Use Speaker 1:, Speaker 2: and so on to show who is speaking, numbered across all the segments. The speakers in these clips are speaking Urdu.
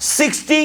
Speaker 1: 60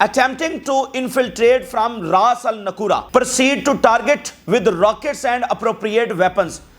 Speaker 1: attempting to infiltrate from Ras al Nakura proceed to target with rockets and appropriate weapons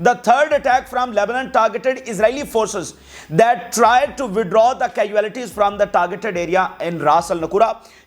Speaker 1: the third attack from Lebanon targeted Israeli forces that tried to withdraw the casualties from the targeted area in Ras al Naqura।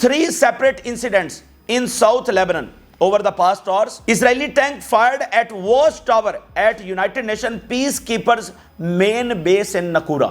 Speaker 1: 3 separate incidents in South Lebanon over the past hours. Israeli tank fired at watchtower at United Nations peacekeepers main base in Naqoura.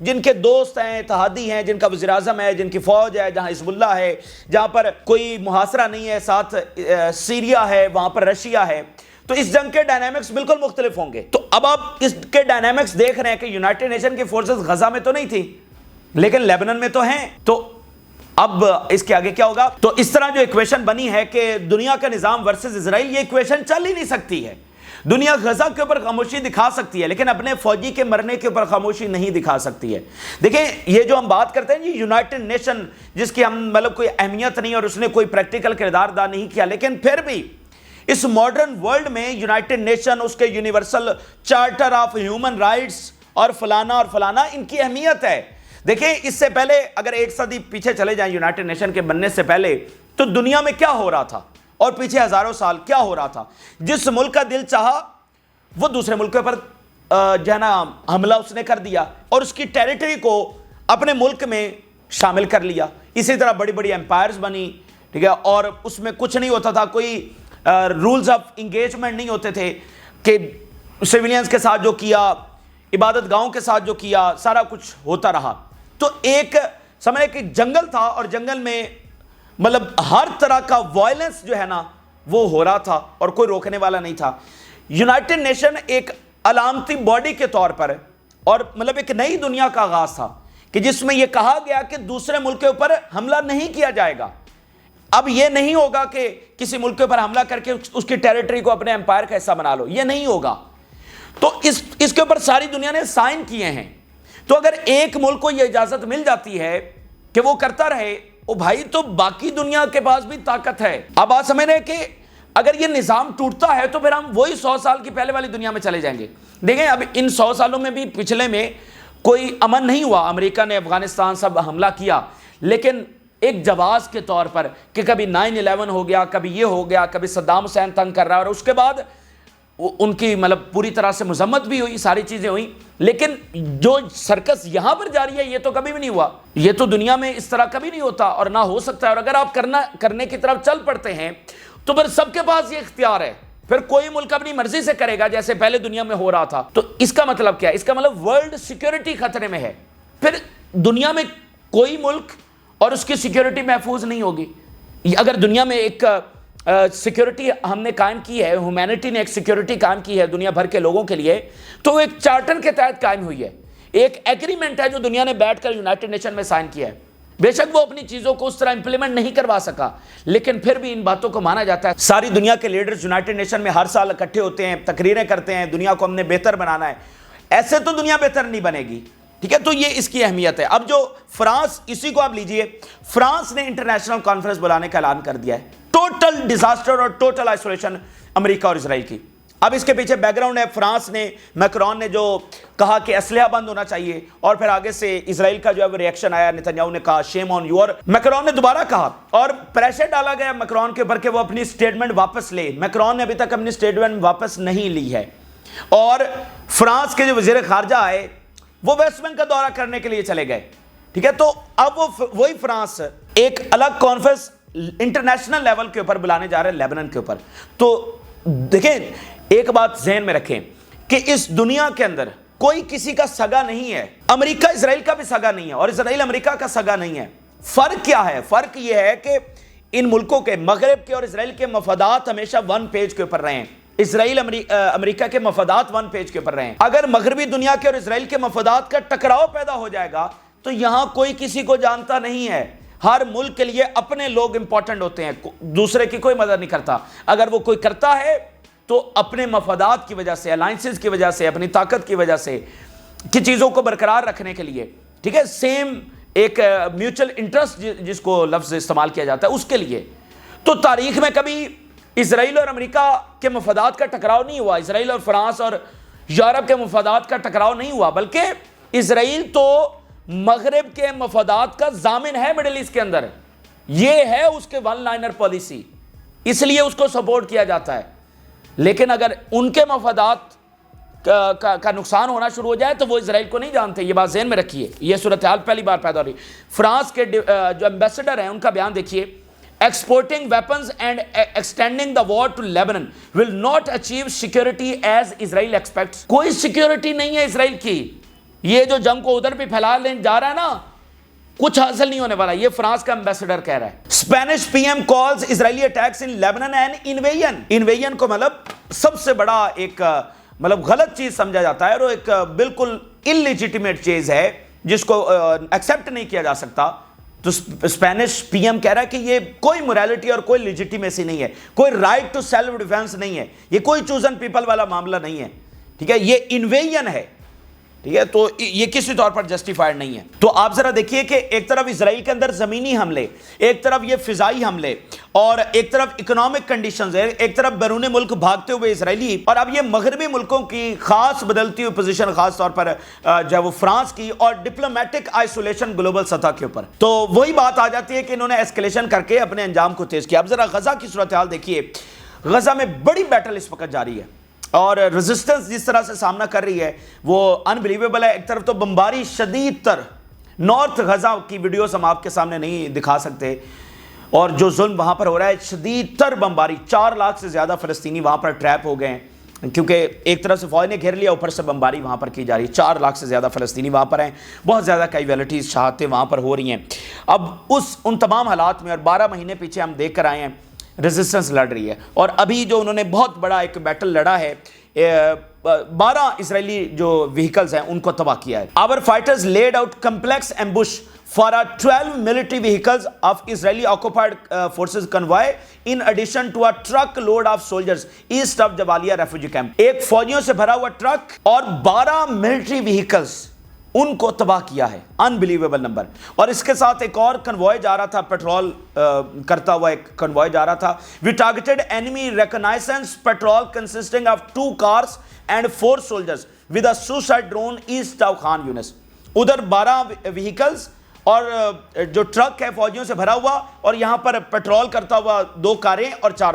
Speaker 1: جن کے دوست ہیں، اتحادی ہیں، جن کا وزیر اعظم ہے، جن کی فوج ہے، جہاں حزب اللہ ہے، جہاں پر کوئی محاصرہ نہیں ہے، ساتھ سیریا ہے، وہاں پر رشیا ہے، تو اس جنگ کے ڈائنامکس بالکل مختلف ہوں گے۔ تو اب آپ اس کے ڈائنامکس دیکھ رہے ہیں کہ یونائٹڈ نیشن کی فورسز غزہ میں تو نہیں تھی لیکن لیبنن میں تو ہیں، تو اب اس کے آگے کیا ہوگا؟ تو اس طرح جو ایکویشن بنی ہے کہ دنیا کا نظام ورسز اسرائیل، یہ ایکویشن چل ہی نہیں سکتی ہے۔ دنیا غزہ کے اوپر خاموشی دکھا سکتی ہے لیکن اپنے فوجی کے مرنے کے اوپر خاموشی نہیں دکھا سکتی ہے۔ دیکھیں یہ جو ہم بات کرتے ہیں یونائٹڈ نیشن، جس کی ہم مطلب کوئی اہمیت نہیں اور اس نے کوئی پریکٹیکل کردار ادا نہیں کیا، لیکن پھر بھی اس ماڈرن ورلڈ میں یونائٹڈ نیشن، اس کے universal charter of human rights اور فلانا ان کی اہمیت ہے۔ دیکھیں اس سے پہلے اگر ایک صدی پیچھے چلے جائیں یونائٹڈ نیشن کے بننے سے پہلے، تو دنیا میں کیا ہو رہا تھا اور پیچھے ہزاروں سال کیا ہو رہا تھا؟ جس ملک کا دل چاہا وہ دوسرے ملک کے اوپر جو ہے نا حملہ اس نے کر دیا اور اس کی ٹیریٹری کو اپنے ملک میں شامل کر لیا۔ اسی طرح بڑی بڑی امپائرز بنی، ٹھیک ہے، اور اس میں کچھ نہیں ہوتا تھا، کوئی رولز آف انگیجمنٹ نہیں ہوتے تھے کہ سیویلینز کے ساتھ جو کیا، عبادت گاہوں کے ساتھ جو کیا، سارا کچھ ہوتا رہا۔ تو ایک سمجھے کہ جنگل تھا اور جنگل میں مطلب ہر طرح کا وائلنس جو ہے نا وہ ہو رہا تھا اور کوئی روکنے والا نہیں تھا۔ یونائٹڈ نیشن ایک علامتی باڈی کے طور پر اور مطلب ایک نئی دنیا کا آغاز تھا کہ جس میں یہ کہا گیا کہ دوسرے ملک کے اوپر حملہ نہیں کیا جائے گا۔ اب یہ نہیں ہوگا کہ کسی ملک کے اوپر حملہ کر کے اس کی ٹیریٹری کو اپنے امپائر کا حصہ بنا لو، یہ نہیں ہوگا۔ تو اس کے اوپر ساری دنیا نے سائن کیے ہیں۔ تو اگر ایک ملک کو یہ اجازت مل جاتی ہے کہ وہ کرتا رہے، او بھائی تو باقی دنیا کے پاس بھی طاقت ہے۔ اب آپ سمجھ رہے ہیں کہ اگر یہ نظام ٹوٹتا ہے تو پھر ہم وہی 100 سال کی پہلے والی دنیا میں چلے جائیں گے۔ دیکھیں اب ان 100 سالوں میں بھی پچھلے میں کوئی امن نہیں ہوا، امریکہ نے افغانستان سب حملہ کیا، لیکن ایک جواز کے طور پر کہ کبھی 9/11 ہو گیا، کبھی یہ ہو گیا، کبھی صدام حسین تنگ کر رہا ہے، اور اس کے بعد ان کی مطلب پوری طرح سے مذمت بھی ہوئی، ساری چیزیں ہوئیں، لیکن جو سرکس یہاں پر جاری ہے یہ تو کبھی بھی نہیں ہوا۔ یہ تو دنیا میں اس طرح کبھی نہیں ہوتا اور نہ ہو سکتا ہے۔ اور اگر آپ کرنے کی طرف چل پڑتے ہیں تو پھر سب کے پاس یہ اختیار ہے، پھر کوئی ملک اپنی مرضی سے کرے گا جیسے پہلے دنیا میں ہو رہا تھا۔ تو اس کا مطلب کیا ہے؟ اس کا مطلب ورلڈ سیکیورٹی خطرے میں ہے، پھر دنیا میں کوئی ملک اور اس کی سیکیورٹی محفوظ نہیں ہوگی۔ اگر دنیا میں ایک سیکیورٹی ہم نے قائم کی ہے، ہیومینٹی نے ایک سیکیورٹی قائم کی ہے دنیا بھر کے لوگوں کے لیے، تو وہ ایک چارٹر کے تحت قائم ہوئی ہے، ایک ایگریمنٹ ہے جو دنیا نے بیٹھ کر یونائٹڈ نیشن میں سائن کیا ہے۔ بے شک وہ اپنی چیزوں کو اس طرح امپلیمنٹ نہیں کروا سکا، لیکن پھر بھی ان باتوں کو مانا جاتا ہے۔ ساری دنیا کے لیڈرز یونائٹڈ نیشن میں ہر سال اکٹھے ہوتے ہیں، تقریریں کرتے ہیں، دنیا کو ہم نے بہتر بنانا ہے۔ ایسے تو دنیا بہتر نہیں بنے گی، ٹھیک ہے، تو یہ اس کی اہمیت ہے۔ اب جو فرانس، اسی کو آپ لیجئے، فرانس نے انٹرنیشنل کانفرنس بلانے کا اعلان کر دیا ہے، ٹوٹل ڈیزاسٹر اور ٹوٹل آئسولیشن امریکہ اور اسرائیل کی۔ اب اس کے پیچھے بیک گراؤنڈ ہے، فرانس نے، میکرون نے جو کہا کہ اسلحہ بند ہونا چاہیے، اور پھر آگے سے اسرائیل کا جو ہے وہ ریئیکشن آیا، نتنیاہو نے کہا شیم آن یو، اور میکرون نے دوبارہ کہا اور پریشر ڈالا گیا میکرون کے اوپر کہ وہ اپنی سٹیٹمنٹ واپس لے۔ میکرون نے ابھی تک اپنی سٹیٹمنٹ واپس نہیں لی ہے، اور فرانس کے جو وزیر خارجہ آئے وہ ویسٹ بینک کا دورہ کرنے کے لیے چلے گئے، ٹھیک ہے۔ تو اب وہی فرانس ایک الگ کانفرنس انٹرنیشنل لیول کے اوپر بلانے جا رہے ہیں لیبنن کے اوپر۔ تو دیکھیں ایک بات ذہن میں رکھیں کہ اس دنیا کے اندر کوئی کسی کا سگا نہیں ہے، امریکہ اسرائیل کا بھی سگا نہیں ہے اور اسرائیل امریکہ کا سگا نہیں ہے۔ فرق کیا ہے؟ فرق یہ ہے کہ ان ملکوں کے، مغرب کے اور اسرائیل کے مفادات ہمیشہ ون پیج کے اوپر رہے ہیں۔ اسرائیل امریکہ کے مفادات ون پیج کے اوپر رہے ہیں۔ اگر مغربی دنیا کے اور اسرائیل کے مفادات کا ٹکراؤ پیدا ہو جائے گا تو یہاں کوئی کسی کو جانتا نہیں ہے، ہر ملک کے لیے اپنے لوگ امپورٹنٹ ہوتے ہیں، دوسرے کی کوئی مدد نہیں کرتا۔ اگر وہ کوئی کرتا ہے تو اپنے مفادات کی وجہ سے، الائنسز کی وجہ سے، اپنی طاقت کی وجہ سے، کی چیزوں کو برقرار رکھنے کے لیے، ٹھیک ہے، سیم ایک میوچل انٹرسٹ جس کو لفظ استعمال کیا جاتا ہے اس کے لیے۔ تو تاریخ میں کبھی اسرائیل اور امریکہ کے مفادات کا ٹکراؤ نہیں ہوا، اسرائیل اور فرانس اور یورپ کے مفادات کا ٹکراؤ نہیں ہوا، بلکہ اسرائیل تو مغرب کے مفادات کا ضامن ہے مڈل ایسٹ کے اندر، یہ ہے اس کے ون لائنر پالیسی، اس لیے اس کو سپورٹ کیا جاتا ہے۔ لیکن اگر ان کے مفادات کا نقصان ہونا شروع ہو جائے تو وہ اسرائیل کو نہیں جانتے، یہ بات ذہن میں رکھیے۔ یہ صورتحال پہلی بار پیدا ہو رہی۔ فرانس کے جو ایمبیسڈر ہیں ان کا بیان دیکھیے، exporting weapons and extending the war to Lebanon will not achieve security as Israel expects۔ کوئی سیکیورٹی نہیں ہے اسرائیل کی، یہ جو جنگ کو ادھر پہ پھیلا لیں جا رہا ہے نا، کچھ حاصل نہیں ہونے والا. یہ فرانس کا امبیسڈر کہہ رہا ہے. Spanish P M calls Israeli attacks in Lebanon and invasion. انویژن کو مطلب سب سے بڑا ایک مطلب غلط چیز سمجھا جاتا ہے، اور ایک بالکل انلیجیٹیمیٹ چیز ہے جس کو ایکسیپٹ نہیں کیا جا سکتا. تو اسپینش پی ایم کہہ رہا ہے کہ یہ کوئی موریلٹی اور کوئی لیجیٹیمیسی نہیں ہے، کوئی رائٹ ٹو سیلف ڈیفینس نہیں ہے، یہ کوئی چوزن پیپل والا معاملہ نہیں ہے. ٹھیک ہے، یہ انویژن ہے. ٹھیک ہے، تو یہ کسی طور پر جسٹیفائڈ نہیں ہے. تو آپ ذرا دیکھیے کہ ایک طرف اسرائیل کے اندر زمینی حملے، ایک طرف یہ فضائی حملے، اور ایک طرف اکنامک کنڈیشنز ہے، ایک طرف بیرون ملک بھاگتے ہوئے اسرائیلی، اور اب یہ مغربی ملکوں کی خاص بدلتی ہوئی پوزیشن، خاص طور پر جو ہے وہ فرانس کی، اور ڈپلومیٹک آئسولیشن گلوبل سطح کے اوپر. تو وہی بات آ جاتی ہے کہ انہوں نے ایسکیلیشن کر کے اپنے انجام کو تیز کیا. اب ذرا غزہ کی صورتحال دیکھیے. غزہ میں بڑی بیٹل اس وقت جاری ہے، اور ریزسٹنس جس طرح سے سامنا کر رہی ہے وہ انبلیویبل ہے. ایک طرف تو بمباری شدید تر، نارتھ غزہ کی ویڈیوز ہم آپ کے سامنے نہیں دکھا سکتے، اور جو ظلم وہاں پر ہو رہا ہے، شدید تر بمباری. 4 لاکھ سے زیادہ فلسطینی وہاں پر ٹریپ ہو گئے ہیں، کیونکہ ایک طرف سے فوج نے گھیر لیا، اوپر سے بمباری وہاں پر کی جا رہی ہے. 4 لاکھ سے زیادہ فلسطینی وہاں پر ہیں، بہت زیادہ کیجویلٹیز، شہادتیں وہاں پر ہو رہی ہیں. اب ان تمام حالات میں، اور 12 مہینے پیچھے ہم دیکھ کر آئے ہیں، ریزسٹنس لڑ رہی ہے. اور ابھی جو انہوں نے بہت بڑا ایک بیٹل لڑا ہے، 12 اسرائیلی جو وہیکلز ہیں ان کو تباہ کیا ہے. Our fighters laid out complex ambush for a 12 military vehicles of Israeli occupied forces convoy in addition to a truck load of soldiers east of Jabalia refugee camp. ایک فوجیوں سے بھرا ہوا ٹرک اور 12 ملٹری وہیکلز ان کو تباہ کیا ہے. Unbelievable number. اور اس کے ساتھ ایک اور کنوائے جا رہا تھا، پیٹرول کرتا ہوا ایک کنوائے جا رہا تھا. We targeted enemy reconnaissance patrol consisting of 2 cars and 4 soldiers with a suicide drone east of Khan Yunis. ادھر 12 وہیکلز اور جو ٹرک ہے فوجیوں سے بھرا ہوا، اور یہاں پر پیٹرول کرتا ہوا 2 کاریں اور 4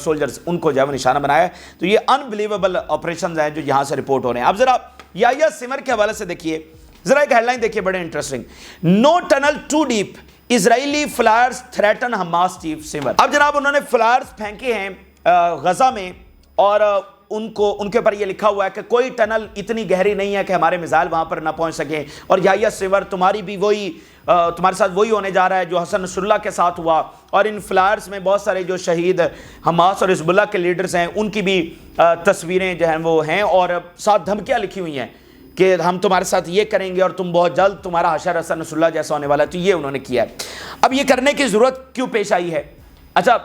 Speaker 1: سولجرز، ان کو جو ہے نشانہ بنایا ہے. تو یہ انبلیویبل آپریشنز ہیں جو یہاں سے رپورٹ ہو رہے ہیں. اب ذرا یحییٰ سمر کے حوالے سے دیکھیے، ذرا ایک ہیڈ لائن دیکھیے، بڑے interesting. No tunnel too deep, Israeli fliers threaten Hamas chief سمر. اب جناب انہوں نے فلائرز پھینکے ہیں غزہ میں، اور ان کے اوپر یہ لکھا ہوا ہے کہ کوئی ٹنل اتنی گہری نہیں ہے کہ ہمارے میزائل وہاں پر نہ پہنچ سکیں. اور یحییٰ سمر، تمہارے ساتھ وہی ہونے جا رہا ہے جو حسن نصر اللہ کے ساتھ ہوا. اور ان فلائرز میں بہت سارے جو شہید حماس اور حزب اللہ کے لیڈرز ہیں ان کی بھی تصویریں جو ہیں وہ ہیں، اور ساتھ دھمکیاں لکھی ہوئی ہیں کہ ہم تمہارے ساتھ یہ کریں گے اور تم بہت جلد تمہارا حشر حسن نصر اللہ جیسا ہونے والا ہے. تو یہ انہوں نے کیا ہے. اب یہ کرنے کی ضرورت کیوں پیش آئی ہے؟ اچھا،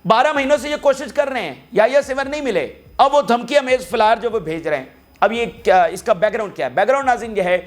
Speaker 1: 12 مہینوں سے یہ کوشش کر رہے ہیں، یحییٰ سمر نہیں ملے، اب وہ دھمکی امیز فلائر جو وہ بھیج رہے ہیں. اب یہ کیا، اس کا بیک گراؤنڈ کیا ہے؟ بیک گراؤنڈ ناظرین یہ ہے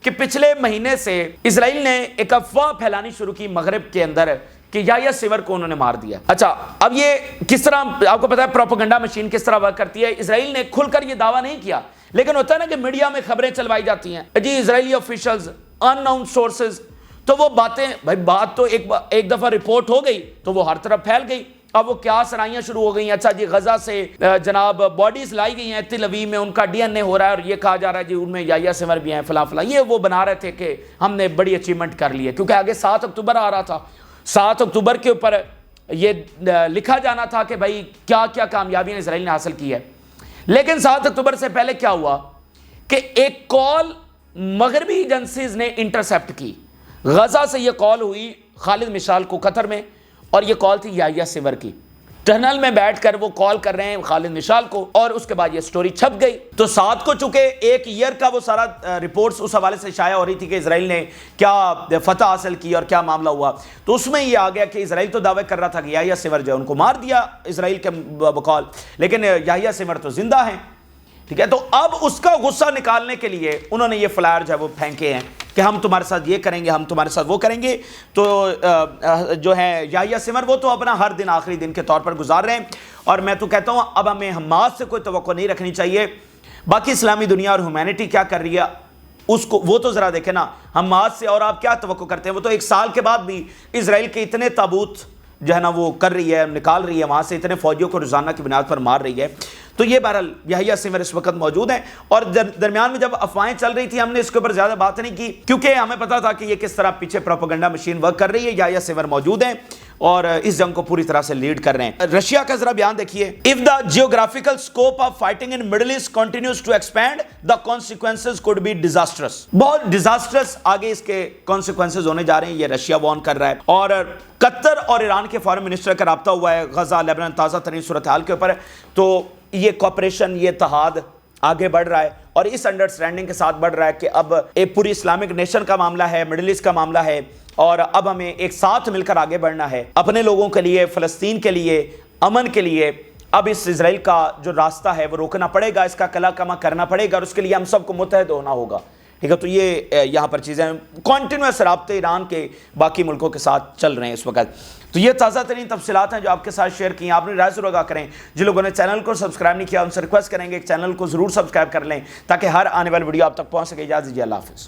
Speaker 1: کہ پچھلے مہینے سے اسرائیل نے ایک افواہ پھیلانی شروع کی مغرب کے اندر کہ یحییٰ سمر کو انہوں نے مار دیا. اچھا، اب یہ کس طرح، آپ کو پتا ہے پروپیگنڈا مشین کس طرح ورک کرتی ہے. اسرائیل نے کھل کر یہ دعویٰ نہیں کیا، لیکن ہوتا ہے نا کہ میڈیا میں خبریں چلوائی جاتی ہیں، جی اسرائیلی آفیشلز، ان نون سورسز، تو وہ باتیں، بھائی بات تو ایک دفعہ رپورٹ ہو گئی تو وہ ہر طرف پھیل گئی. اب وہ کیا سرائیاں شروع ہو گئی ہیں. اچھا جی، غزہ سے جناب باڈیز لائی گئی ہیں تل اویو میں، ان کا ڈی این اے ہو رہا ہے، اور یہ کہا جا رہا ہے جی ان میں یحییٰ سمر بھی ہیں فلاں فلاں. یہ وہ بنا رہے تھے کہ ہم نے بڑی اچیومنٹ کر لی ہے، کیونکہ آگے 7 اکتوبر آ رہا تھا. 7 اکتوبر کے اوپر یہ لکھا جانا تھا کہ بھائی کیا کیا کامیابیاں اسرائیل نے حاصل کی ہے. لیکن 7 اکتوبر سے پہلے کیا ہوا کہ ایک کال مغربی ایجنسیز نے انٹرسیپٹ کی. غزہ سے یہ کال ہوئی خالد مشعل کو قطر میں، اور یہ کال تھی یحییٰ سمر کی. ٹنل میں بیٹھ کر وہ کال کر رہے ہیں خالد مشعل کو، اور اس کے بعد یہ سٹوری چھپ گئی. تو 7 کو چونکہ 1 ایئر کا وہ سارا رپورٹس اس حوالے سے شائع ہو رہی تھی کہ اسرائیل نے کیا فتح حاصل کی اور کیا معاملہ ہوا، تو اس میں یہ آ گیا کہ اسرائیل تو دعوے کر رہا تھا کہ یحییٰ سمر جو ہے ان کو مار دیا اسرائیل کے بقول، لیکن یحییٰ سمر تو زندہ ہیں. ٹھیک ہے، تو اب اس کا غصہ نکالنے کے لیے انہوں نے یہ فلائر جو ہے وہ پھینکے ہیں کہ ہم تمہارے ساتھ یہ کریں گے، ہم تمہارے ساتھ وہ کریں گے. تو جو ہے یحییٰ سمر وہ تو اپنا ہر دن آخری دن کے طور پر گزار رہے ہیں. اور میں تو کہتا ہوں اب ہمیں حماس سے کوئی توقع نہیں رکھنی چاہیے. باقی اسلامی دنیا اور ہیومینٹی کیا کر رہی ہے اس کو وہ تو ذرا دیکھیں نا. حماس سے اور آپ کیا توقع کرتے ہیں؟ وہ تو 1 سال کے بعد بھی اسرائیل کے اتنے تابوت جو ہے نا وہ کر رہی ہے، نکال رہی ہے وہاں سے، اتنے فوجیوں کو روزانہ کی بنیاد پر مار رہی ہے. تو یہ بہرحال یحییٰ سنور اس وقت موجود ہیں، اور درمیان میں جب افواہیں چل رہی تھی ہم نے اس کے اوپر زیادہ بات نہیں کی، کیونکہ ہمیں پتا تھا کہ یہ کس طرح پیچھے پروپیگنڈا مشین ورک کر رہی ہے۔ یحییٰ سنور موجود ہیں اور اس جنگ کو پوری طرح سے لیڈ کر رہے ہیں۔ رشیا کا ذرا بیان دیکھیے، if the geographical scope of fighting in Middle East continues to expand, the consequences could be disastrous۔ بہت ڈیزاسٹرس آگے اس کے consequences ہونے جا رہے ہیں، یہ رشیا وارن کر رہا ہے۔ اور قطر اور ایران کے فارن منسٹر کا رابطہ ہوا ہے غزہ لیبنان تازہ ترین صورتحال کے اوپر، تو یہ کوپریشن، یہ اتحاد آگے بڑھ رہا ہے اور اس انڈرسٹینڈنگ کے ساتھ بڑھ رہا ہے کہ اب ایک پوری اسلامک نیشن کا معاملہ ہے، مڈل ایسٹ کا معاملہ ہے، اور اب ہمیں ایک ساتھ مل کر آگے بڑھنا ہے اپنے لوگوں کے لیے، فلسطین کے لیے، امن کے لیے۔ اب اس اسرائیل کا جو راستہ ہے وہ روکنا پڑے گا، اس کا قلع کما کرنا پڑے گا، اور اس کے لیے ہم سب کو متحد ہونا ہوگا، ٹھیک ہے۔ تو یہ یہاں پر چیزیں کنٹینیوس رابطے ایران کے باقی ملکوں کے ساتھ چل رہے ہیں اس وقت۔ تو یہ تازہ ترین تفصیلات ہیں جو آپ کے ساتھ شیئر کی ہیں۔ آپ نے رائے ضرور آگاہ کریں، جن لوگوں نے چینل کو سبسکرائب نہیں کیا ان سے ریکویسٹ کریں گے کہ چینل کو ضرور سبسکرائب کر لیں تاکہ ہر آنے والی ویڈیو آپ تک پہنچ سکے۔ اجازت دیجیے، اللہ حافظ۔